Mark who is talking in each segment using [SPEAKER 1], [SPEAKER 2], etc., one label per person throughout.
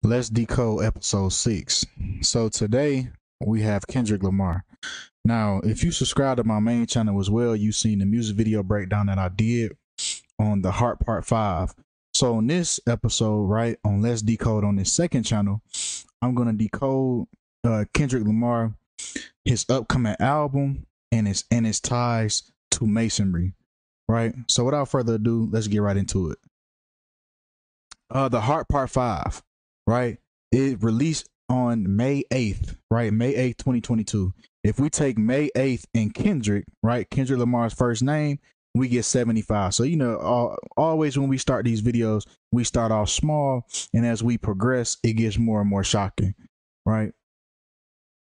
[SPEAKER 1] Let's decode episode 6. So today we have Kendrick Lamar. Now, if you subscribe to my main channel as well, you've seen the music video breakdown that I did on the Heart Part 5. So on this episode, right, on Let's Decode on this second channel, I'm going to decode Kendrick Lamar, his upcoming album, and its ties to Masonry, right? So without further ado, let's get right into it. The Heart Part 5, right? It released on May 8th, right? May 8th, 2022. If we take May 8th and Kendrick, right? Kendrick Lamar's first name, we get 75. So, you know, always when we start these videos, we start off small, and as we progress, it gets more and more shocking, right?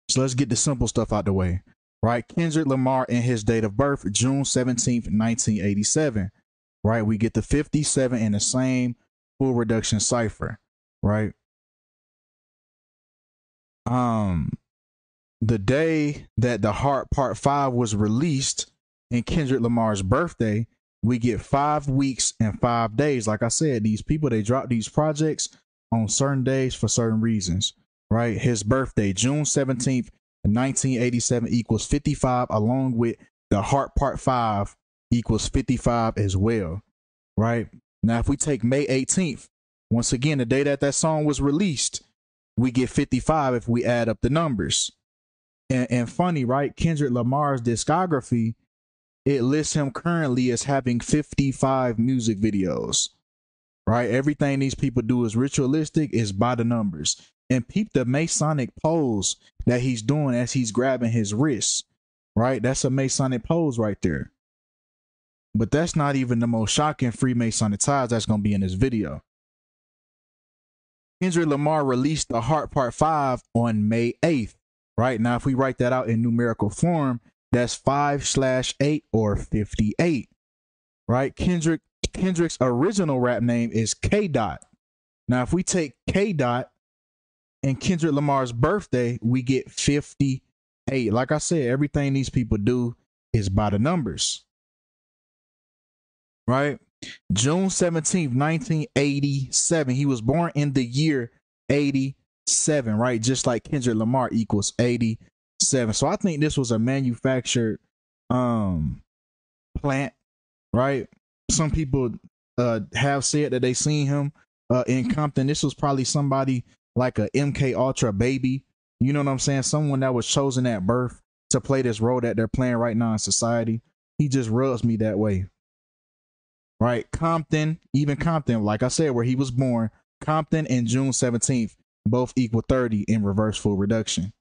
[SPEAKER 1] So let's get the simple stuff out the way, right? Kendrick Lamar and his date of birth, June 17th, 1987, right? We get the 57 in the same full reduction cipher, right? The day that the Heart Part 5 was released in Kendrick Lamar's birthday, we get 5 weeks and 5 days. Like I said, these people, they drop these projects on certain days for certain reasons, right? His birthday, June 17th, 1987 equals 55, along with the Heart Part 5 equals 55 as well, right? Now, if we take May 18th, once again, the day that that song was released, we get 55 if we add up the numbers. And funny, right? Kendrick Lamar's discography, it lists him currently as having 55 music videos, right? Everything these people do is ritualistic, is by the numbers. And peep the Masonic pose that he's doing as he's grabbing his wrist, right? That's a Masonic pose right there. But that's not even the most shocking Freemasonic ties that's going to be in this video. Kendrick Lamar released the Heart Part 5 on May 8th, right? Now, if we write that out in numerical form, that's 5/8 or 58, right? Kendrick's original rap name is K Dot. Now, if we take K Dot and Kendrick Lamar's birthday, we get 58. Like I said, everything these people do is by the numbers, right? June 17th, 1987. He was born in the year 87, right? Just like Kendrick Lamar equals 87. So I think this was a manufactured plant, right? Some people have said that they seen him in Compton. This was probably somebody like a MK Ultra baby. You know what I'm saying? Someone that was chosen at birth to play this role that they're playing right now in society. He just rubs me that way. Right, Compton, even Compton, like I said, where he was born, Compton and June 17th, both equal 30 in reverse full reduction.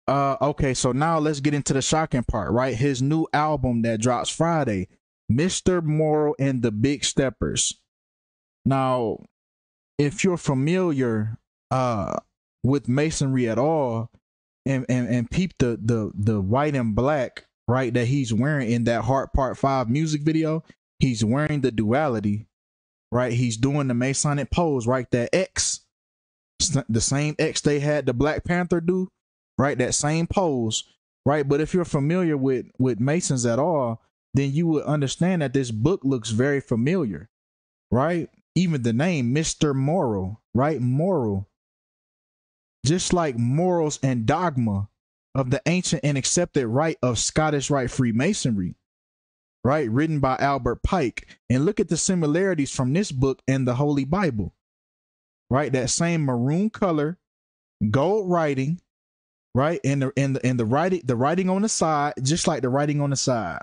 [SPEAKER 1] Okay, so now let's get into the shocking part, right? His new album that drops Friday, Mr. Moral and the Big Steppers. Now, if you're familiar with Masonry at all, and peep the white and black, right, that he's wearing in that Heart Part 5 music video, he's wearing the duality, right? He's doing the Masonic pose, right? That X, the same X they had the Black Panther do, right? That same pose, right? But if you're familiar with Masons at all, then you would understand that this book looks very familiar, right? Even the name, Mr. Moral, right? Moral. Just like morals and dogma of the ancient and accepted rite of Scottish Rite Freemasonry, right? Written by Albert Pike. And look at the similarities from this book and the Holy Bible, right? That same maroon color, gold writing, right? And the writing on the side, just like the writing on the side.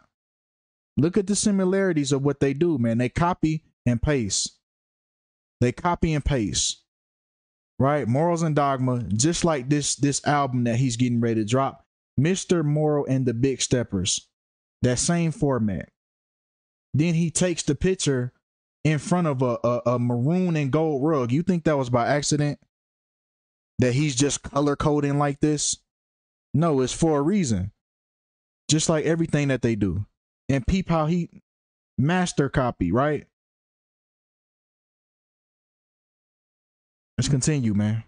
[SPEAKER 1] Look at the similarities of what they do, man. They copy and paste. They copy and paste. Right, morals and dogma, just like this album that he's getting ready to drop, Mr. Moral and the Big Steppers, that same format. Then he takes the picture in front of a maroon and gold rug. You think that was by accident? That he's just color coding like this? No, it's for a reason. Just like everything that they do. And peep how he master copy, right? Let's continue, man.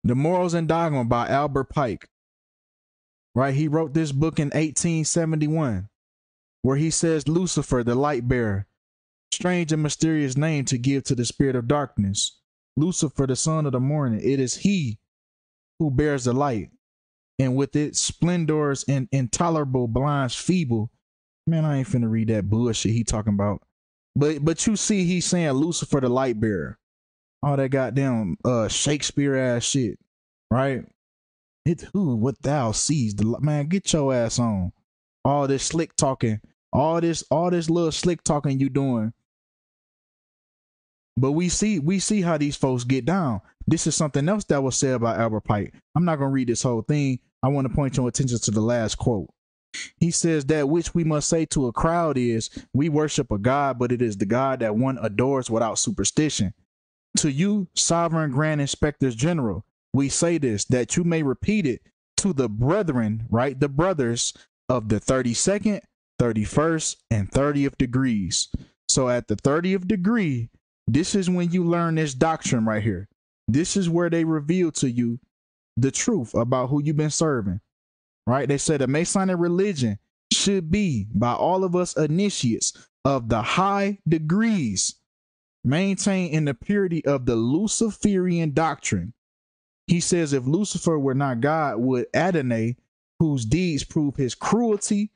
[SPEAKER 1] The Morals and Dogma by Albert Pike. Right? He wrote this book in 1871, where he says Lucifer, the light bearer, Strange and mysterious name to give to the spirit of darkness. Lucifer, the son of the morning. It is he who bears the light, and with its splendors and intolerable blinds feeble. Man, I ain't finna read that bullshit he talking about. But you see, he's saying Lucifer, the light bearer. All that goddamn Shakespeare ass shit, right? It's who what thou sees. Man, get your ass on. All this slick talking, all this little slick talking you doing. But we see how these folks get down. This is something else that was said by Albert Pike. I'm not gonna read this whole thing. I want to point your attention to the last quote. He says that which we must say to a crowd is, we worship a God, but it is the God that one adores without superstition. To you, sovereign grand inspectors general, we say this, that you may repeat it to the brethren, right? The brothers of the 32nd, 31st, and 30th degrees. So at the 30th degree, this is when you learn this doctrine right here. This is where they reveal to you the truth about who you've been serving, right? They said a Masonic religion should be, by all of us initiates of the high degrees, maintained in the purity of the Luciferian doctrine. He says if Lucifer were not God, would Adonai, whose deeds prove his cruelty,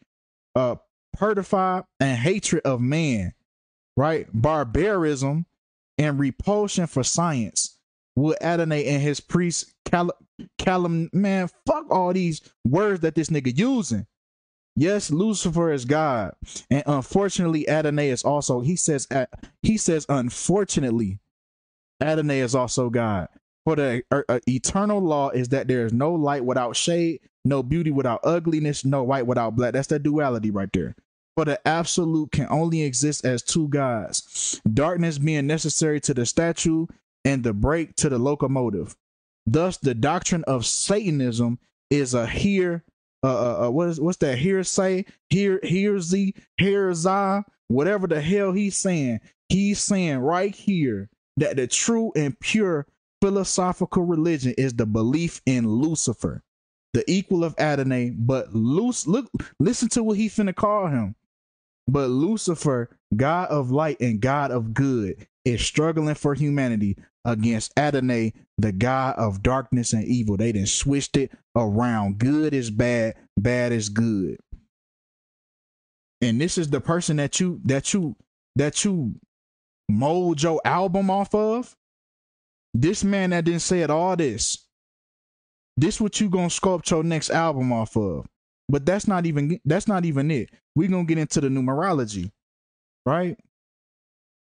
[SPEAKER 1] pertify, and hatred of man, right? Barbarism and repulsion for science, would Adonai and his priests man, fuck all these words that this nigga using. Yes, Lucifer is God, and unfortunately Adonai is also, he says unfortunately Adonai is also God. For the eternal law is that there is no light without shade, no beauty without ugliness, no white without black. That's that duality right there. For the absolute can only exist as two gods, darkness being necessary to the statue and the brake to the locomotive. Thus, the doctrine of Satanism is a what's that hearsay? Here's whatever the hell he's saying. He's saying right here that the true and pure philosophical religion is the belief in Lucifer, the equal of Adonai. But listen to what he finna call him. But Lucifer, God of light and God of good, is struggling for humanity against Adonai, the God of darkness and evil. They done switched it around. Good is bad, bad is good. And this is the person that you mold your album off of. This man that didn't say it all this what you gonna sculpt your next album off of. But that's not even it. We're gonna get into the numerology, right?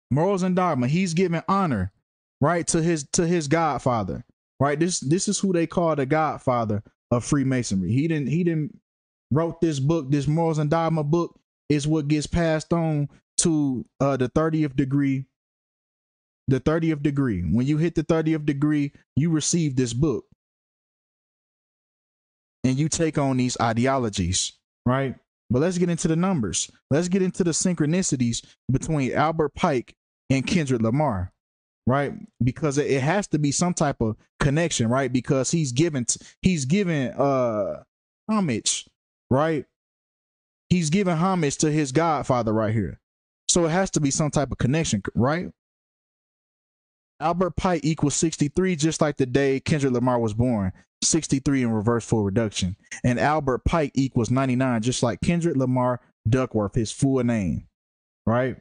[SPEAKER 1] Morals and dogma. He's giving honor, right, to his godfather, right? This is who they call the godfather of Freemasonry. He didn't wrote this book. This Morals and Dogma book is what gets passed on to the 30th degree. The 30th degree. When you hit the 30th degree, you receive this book. And you take on these ideologies, right? But let's get into the numbers. Let's get into the synchronicities between Albert Pike and Kendrick Lamar, right? Because it has to be some type of connection, right? Because he's given homage, right? He's giving homage to his godfather right here. So it has to be some type of connection, right? Albert Pike equals 63, just like the day Kendrick Lamar was born. 63 in reverse full reduction. And Albert Pike equals 99, just like Kendrick Lamar Duckworth, his full name, right?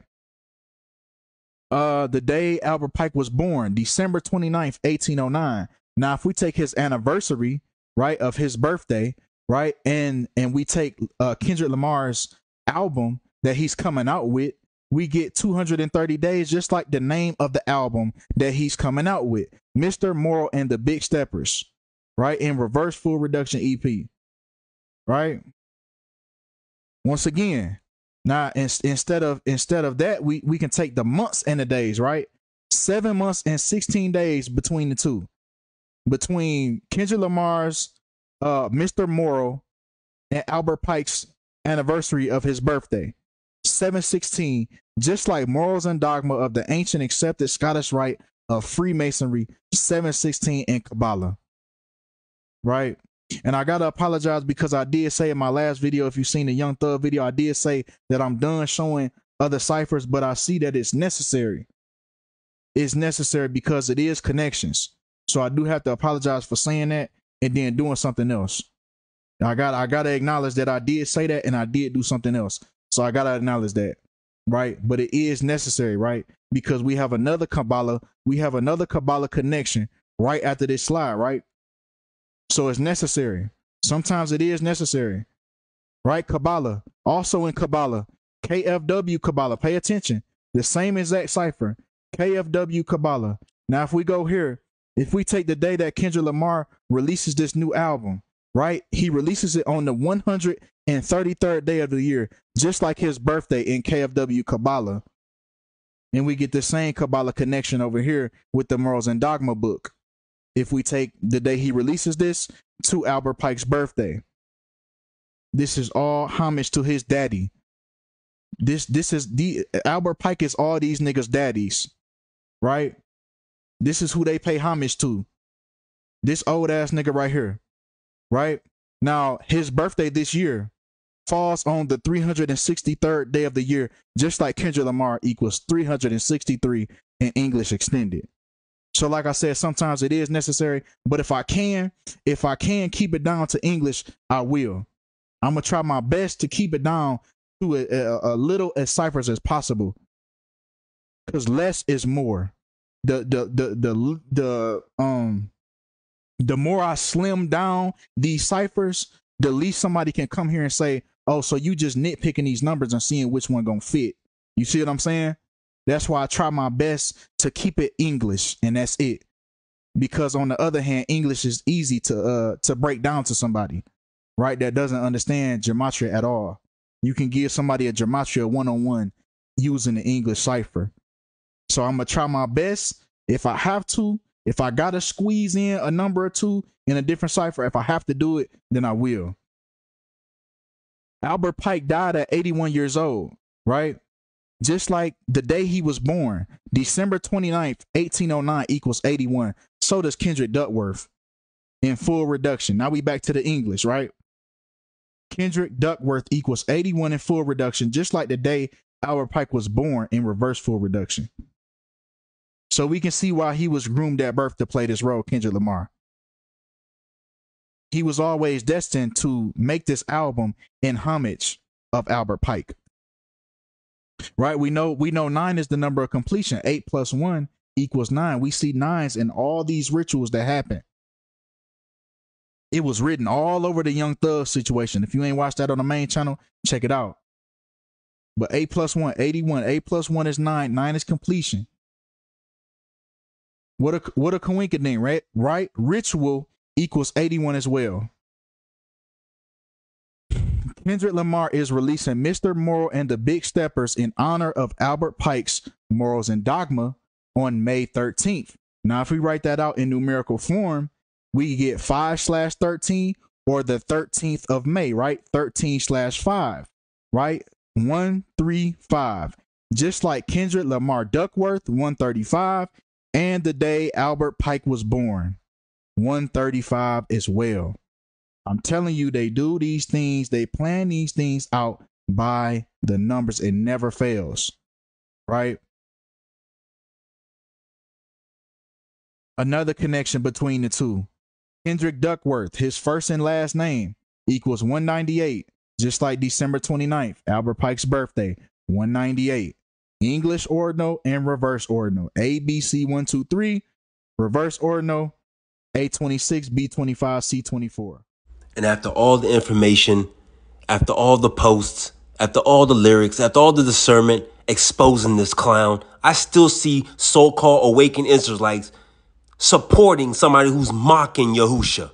[SPEAKER 1] The day Albert Pike was born, December 29th, 1809. Now, if we take his anniversary, right, of his birthday, right, and we take Kendrick Lamar's album that he's coming out with, we get 230 days, just like the name of the album that he's coming out with, Mr. Moral and the Big Steppers, right, in reverse full reduction EP, right? Once again, now instead of that, we can take the months and the days, right? 7 months and 16 days between the two, between Kendrick Lamar's Mr. Moral and Albert Pike's anniversary of his birthday, 716, just like Morals and Dogma of the ancient accepted Scottish rite of Freemasonry, 716 in Kabbalah, right? And I gotta apologize because I did say in my last video, if you've seen the Young Thug video, I did say that I'm done showing other ciphers, but I see that it's necessary. It's necessary because it is connections. So I do have to apologize for saying that and then doing something else. I gotta acknowledge that I did say that and I did do something else. So I gotta acknowledge that, right? But it is necessary, right? Because we have another Kabbalah connection right after this slide, right? So it's necessary. Sometimes it is necessary, right? Kabbalah. Also in Kabbalah, KFW Kabbalah. Pay attention. The same exact cipher. KFW Kabbalah. Now, if we go here, if we take the day that Kendrick Lamar releases this new album, right? He releases it on the 133rd day of the year, just like his birthday in KFW Kabbalah. And we get the same Kabbalah connection over here with the Morals and Dogma book. If we take the day he releases this to Albert Pike's birthday. This is all homage to his daddy. This is the Albert Pike is all these niggas' daddies, right? This is who they pay homage to. This old ass nigga right here, right? Now, his birthday this year falls on the 363rd day of the year, just like Kendrick Lamar equals 363 in English extended. So like I said, sometimes it is necessary, but if I can keep it down to English, I will. I'm going to try my best to keep it down to a little as ciphers as possible, because less is more. The more I slim down these ciphers, the least somebody can come here and say, oh, so you just nitpicking these numbers and seeing which one gonna fit. You see what I'm saying? That's why I try my best to keep it English, and that's it. Because on the other hand, English is easy to break down to somebody, right, that doesn't understand gematria at all. You can give somebody a gematria one-on-one using the English cipher. So I'm gonna try my best. If I have to, if I gotta squeeze in a number or two in a different cipher, if I have to do it, then I will. Albert Pike died at 81 years old, right? Just like the day he was born, December 29th, 1809 equals 81. So does Kendrick Duckworth in full reduction. Now we back to the English, right? Kendrick Duckworth equals 81 in full reduction, just like the day Albert Pike was born in reverse full reduction. So we can see why he was groomed at birth to play this role, Kendrick Lamar. He was always destined to make this album in homage of Albert Pike. Right? We know 9 is the number of completion. 8 plus 1 equals 9. We see 9s in all these rituals that happen. It was written all over the Young Thug situation. If you ain't watched that on the main channel, check it out. But 8 plus 1, 81. 8 plus 1 is 9. 9 is completion. What a coinkyding, right? Ritual equals 81 as well. Kendrick Lamar is releasing Mr. Moral and the Big Steppers in honor of Albert Pike's Morals and Dogma on May 13th. Now, if we write that out in numerical form, we get 5/13 or the 13th of May, right? 13/5, right? 135. Just like Kendrick Lamar Duckworth, 135, and the day Albert Pike was born, 135 as well. I'm telling you, they do these things, they plan these things out by the numbers. It never fails, right? Another connection between the two. Kendrick Duckworth, his first and last name equals 198, just like December 29th, Albert Pike's birthday, 198. English ordinal and reverse ordinal. A, B, C, 1, 2, 3. Reverse ordinal, A26, B25, C24.
[SPEAKER 2] And after all the information, after all the posts, after all the lyrics, after all the discernment exposing this clown, I still see so-called awakened Israelites supporting somebody who's mocking Yahusha.